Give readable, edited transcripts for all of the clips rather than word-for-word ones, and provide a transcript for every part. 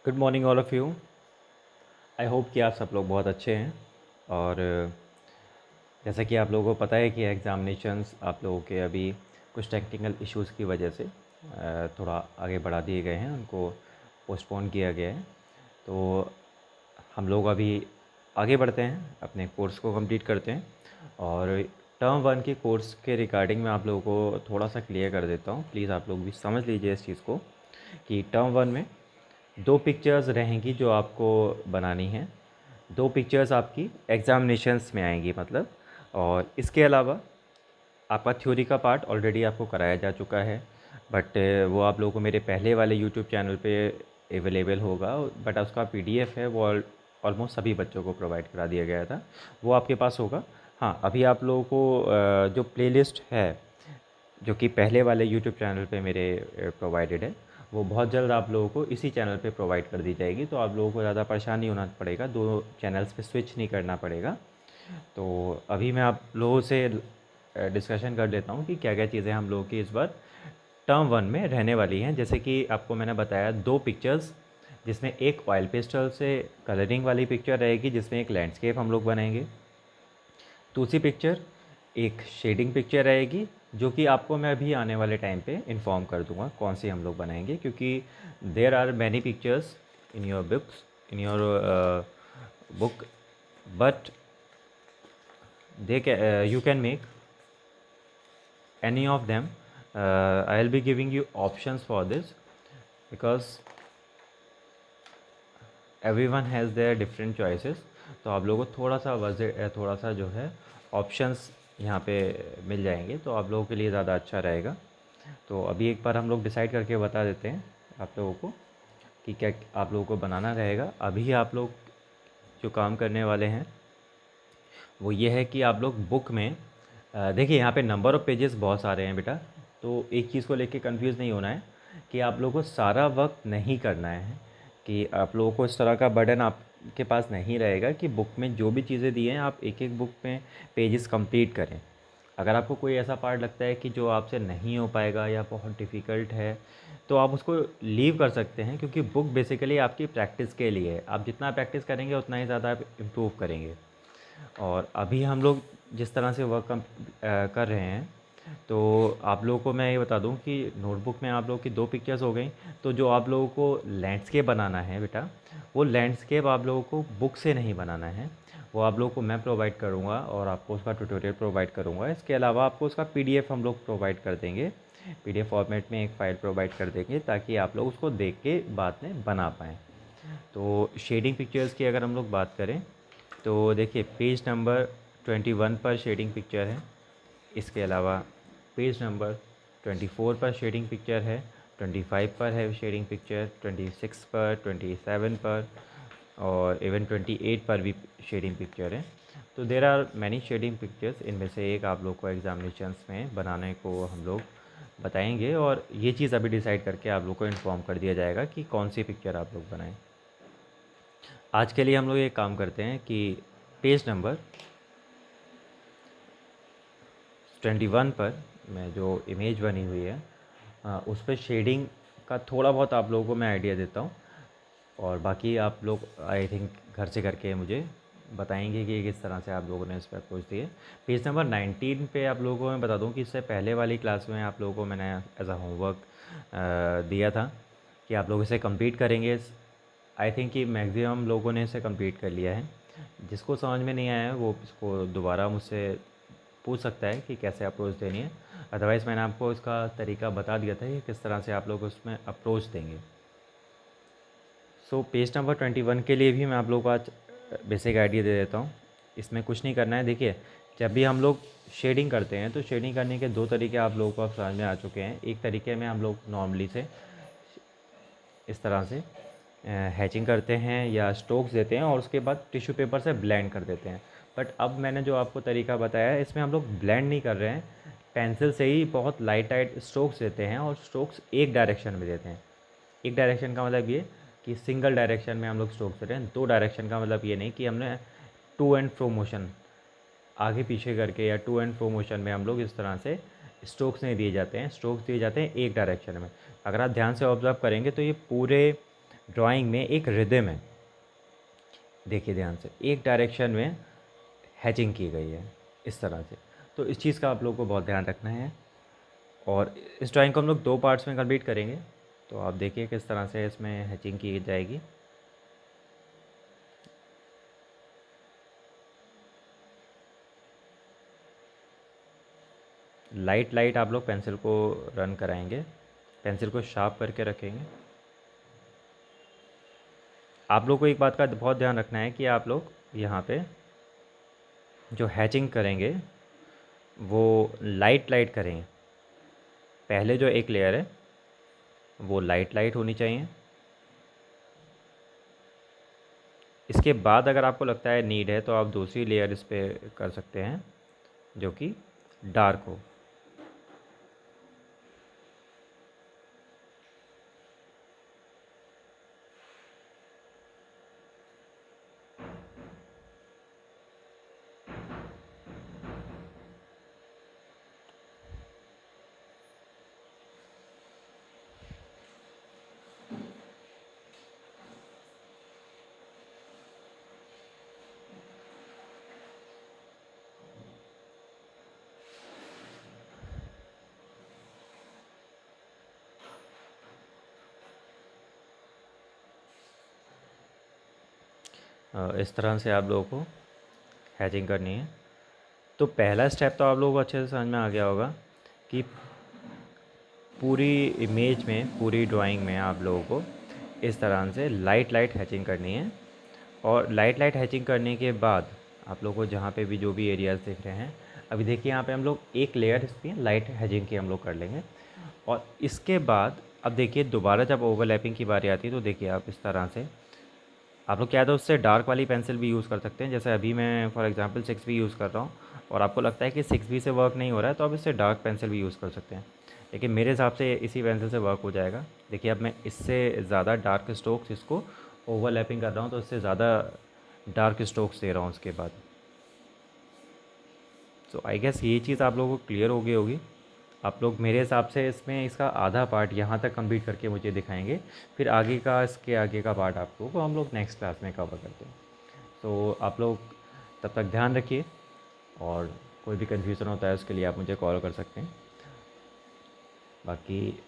Good morning all of you. I hope कि आप सब लोग बहुत अच्छे हैं। और जैसा कि आप लोगों को पता है कि एग्ज़ामिनेशंस आप लोगों के अभी कुछ टेक्निकल इश्यूज़ की वजह से थोड़ा आगे बढ़ा दिए गए हैं, उनको पोस्टपोन किया गया है। तो हम लोग अभी आगे बढ़ते हैं, अपने कोर्स को कंप्लीट करते हैं। और टर्म वन के कोर्स के रिगार्डिंग मैं आप लोगों को थोड़ा सा क्लियर कर देता हूँ। प्लीज़ आप लोग भी समझ लीजिए इस चीज़ को कि टर्म वन में 2 पिक्चर्स रहेंगी जो आपको बनानी हैं। 2 पिक्चर्स आपकी एग्ज़ामिनेशंस में आएँगी मतलब। और इसके अलावा आपका थ्योरी का पार्ट ऑलरेडी आपको कराया जा चुका है, बट वो आप लोगों को मेरे पहले वाले यूट्यूब चैनल पे अवेलेबल होगा। बट उसका पीडीएफ है वो ऑलमोस्ट सभी बच्चों को प्रोवाइड करा दिया गया था, वो आपके पास होगा। हाँ, अभी आप लोगों को जो प्लेलिस्ट है जो कि पहले वाले यूट्यूब चैनल पे मेरे प्रोवाइडेड है, वो बहुत जल्द आप लोगों को इसी चैनल पे प्रोवाइड कर दी जाएगी। तो आप लोगों को ज़्यादा परेशान नहीं होना पड़ेगा, 2 चैनल्स पे स्विच नहीं करना पड़ेगा। तो अभी मैं आप लोगों से डिस्कशन कर लेता हूँ कि क्या क्या चीज़ें हम लोगों की इस बार टर्म वन में रहने वाली हैं। जैसे कि आपको मैंने बताया 2 पिक्चर्स, जिसमें एक ऑयल पेस्टल से कलरिंग वाली पिक्चर रहेगी, जिसमें एक लैंडस्केप हम लोग बनाएंगे। दूसरी पिक्चर एक शेडिंग पिक्चर रहेगी, जो कि आपको मैं अभी आने वाले टाइम पे इन्फॉर्म कर दूंगा कौन सी हम लोग बनाएंगे, क्योंकि there are many pictures in your books, in your book, but they you can make any of them. I'll be giving you options for this because everyone has their different choices. तो आप लोगों को थोड़ा सा जो है options यहाँ पे मिल जाएंगे, तो आप लोगों के लिए ज़्यादा अच्छा रहेगा। तो अभी एक बार हम लोग डिसाइड करके बता देते हैं आप लोगों को कि क्या आप लोगों को बनाना रहेगा। अभी आप लोग जो काम करने वाले हैं वो ये है कि आप लोग बुक में देखिए, यहाँ पे नंबर ऑफ़ पेजेस बहुत सारे हैं बेटा। तो एक चीज़ को लेके कंफ्यूज नहीं होना है कि आप लोगों को सारा वक्त नहीं करना है, कि आप लोगों को इस तरह का बर्डन आपके पास नहीं रहेगा कि बुक में जो भी चीज़ें दी हैं आप एक एक बुक में पेजेस कंप्लीट करें। अगर आपको कोई ऐसा पार्ट लगता है कि जो आपसे नहीं हो पाएगा या बहुत डिफ़िकल्ट है, तो आप उसको लीव कर सकते हैं, क्योंकि बुक बेसिकली आपकी प्रैक्टिस के लिए है। आप जितना प्रैक्टिस करेंगे उतना ही ज़्यादा आप इम्प्रूव करेंगे। और अभी हम लोग जिस तरह से कर रहे हैं, तो आप लोगों को मैं ये बता दूं कि नोटबुक में आप लोगों की 2 पिक्चर्स हो गई। तो जो आप लोगों को लैंडस्केप बनाना है बेटा, वो लैंडस्केप आप लोगों को बुक से नहीं बनाना है, वो आप लोगों को मैं प्रोवाइड करूँगा और आपको उसका ट्यूटोरियल प्रोवाइड करूँगा। इसके अलावा आपको उसका पीडीएफ हम लोग प्रोवाइड कर देंगे, पीडीएफ फॉर्मेट में एक फ़ाइल प्रोवाइड कर देंगे, ताकि आप लोग उसको देख के बाद में बना पाएँ। तो शेडिंग पिक्चर्स की अगर हम लोग बात करें, तो देखिए पेज नंबर 21 पर शेडिंग पिक्चर है। इसके अलावा पेज नंबर 24 पर शेडिंग पिक्चर है, 25 पर है शेडिंग पिक्चर, 26 पर, 27 पर और इवन 28 पर भी शेडिंग पिक्चर है। तो there are many shading pictures, इनमें से एक आप लोग को एग्ज़ामिनेशंस में बनाने को हम लोग बताएंगे, और ये चीज़ अभी डिसाइड करके आप लोग को इन्फॉर्म कर दिया जाएगा कि कौन सी पिक्चर आप लोग बनाएं। आज के लिए हम लोग ये काम करते हैं कि पेज नंबर 21 पर मैं जो इमेज बनी हुई है उस पर शेडिंग का थोड़ा बहुत आप लोगों को मैं आइडिया देता हूँ, और बाकी आप लोग आई थिंक घर से करके मुझे बताएंगे कि किस तरह से आप लोगों ने इस पर अप्रोच दिए। पेज नंबर 19 पे आप लोगों को मैं बता दूं कि इससे पहले वाली क्लास में आप लोगों को मैंने एज अ होमवर्क दिया था कि आप लोग इसे कंप्लीट करेंगे। आई थिंक कि मैक्सिमम लोगों ने इसे कंप्लीट कर लिया है। जिसको समझ में नहीं आया है वो इसको दोबारा मुझसे पूछ सकता है कि कैसे अप्रोच देनी है। अदरवाइज़ मैंने आपको इसका तरीका बता दिया था कि किस तरह से आप लोग उसमें अप्रोच देंगे। सो पेज नंबर 21 के लिए भी मैं आप लोगों को आज बेसिक आइडिया दे देता हूँ। इसमें कुछ नहीं करना है। देखिए, जब भी हम लोग शेडिंग करते हैं तो शेडिंग करने के 2 तरीके आप लोगों को अब समझ में आ चुके हैं। एक तरीके में हम लोग नॉर्मली से इस तरह से हैचिंग करते हैं या स्ट्रोक्स देते हैं और उसके बाद टिश्यू पेपर से ब्लेंड कर देते हैं। बट अब मैंने जो आपको तरीका बताया है, इसमें हम लोग ब्लेंड नहीं कर रहे हैं, पेंसिल से ही बहुत लाइट स्ट्रोक्स देते हैं, और स्ट्रोक्स एक डायरेक्शन में देते हैं। एक डायरेक्शन का मतलब ये कि सिंगल डायरेक्शन में हम लोग स्ट्रोक्स दे रहे हैं। 2 डायरेक्शन का मतलब ये नहीं कि हमने टू एंड फ्रो मोशन आगे पीछे करके, या टू एंड फ्रो मोशन में हम लोग इस तरह से स्ट्रोक्स नहीं दिए जाते हैं। स्ट्रोक्स दिए जाते हैं एक डायरेक्शन में। अगर आप ध्यान से ऑब्ज़र्व करेंगे तो ये पूरे ड्राइंग में एक रिदम है। देखिए ध्यान से, एक डायरेक्शन में हैचिंग की गई है इस तरह से। तो इस चीज़ का आप लोगों को बहुत ध्यान रखना है। और इस ड्राइंग को हम लोग 2 पार्ट्स में कंप्लीट करेंगे। तो आप देखिए किस तरह से इसमें हैचिंग की जाएगी। लाइट लाइट आप लोग पेंसिल को रन कराएंगे, पेंसिल को शार्प करके रखेंगे। आप लोग को एक बात का बहुत ध्यान रखना है कि आप लोग यहाँ पे जो हैचिंग करेंगे वो लाइट लाइट करेंगे। पहले जो एक लेयर है वो लाइट लाइट होनी चाहिए। इसके बाद अगर आपको लगता है नीड है तो आप दूसरी लेयर इस पे कर सकते हैं जो कि डार्क हो। इस तरह से आप लोगों को हैचिंग करनी है। तो पहला स्टेप तो आप लोगों को अच्छे से समझ में आ गया होगा कि पूरी इमेज में, पूरी ड्राइंग में आप लोगों को इस तरह से लाइट लाइट हैचिंग करनी है। और लाइट लाइट हैचिंग करने के बाद आप लोगों को जहाँ पे भी जो भी एरियाज़ दिख रहे हैं, अभी देखिए यहाँ पे हम लोग एक लेयर इसकी लाइट हैचिंग की हम लोग कर लेंगे। और इसके बाद अब देखिए दोबारा जब ओवरलैपिंग की बारी आती है तो देखिए आप इस तरह से आप लोग क्या तो उससे डार्क वाली पेंसिल भी यूज़ कर सकते हैं। जैसे अभी मैं फॉर एग्जांपल 6B यूज़ कर रहा हूँ और आपको लगता है कि 6B से वर्क नहीं हो रहा है तो आप इससे डार्क पेंसिल भी यूज़ कर सकते हैं। लेकिन मेरे हिसाब से इसी पेंसिल से वर्क हो जाएगा। देखिए अब मैं इससे ज़्यादा डार्क स्ट्रोक्स इसको ओवरलैपिंग कर रहा हूँ तो इससे ज़्यादा डार्क स्ट्रोक्स दे रहा हूँ उसके बाद। सो आई गेस ये चीज़ आप लोगों को क्लियर हो गई होगी। आप लोग मेरे हिसाब से इसमें इसका आधा पार्ट यहाँ तक कंप्लीट करके मुझे दिखाएंगे, फिर आगे का, इसके आगे का पार्ट आप लोगों को हम लोग नेक्स्ट क्लास में कवर करते हैं। तो आप लोग तब तक ध्यान रखिए और कोई भी कन्फ्यूज़न होता है उसके लिए आप मुझे कॉल कर सकते हैं। बाकी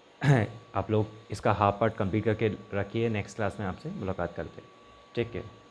आप लोग इसका हाफ पार्ट कंप्लीट करके रखिए, नेक्स्ट क्लास में आपसे मुलाकात करते हैं। Take care.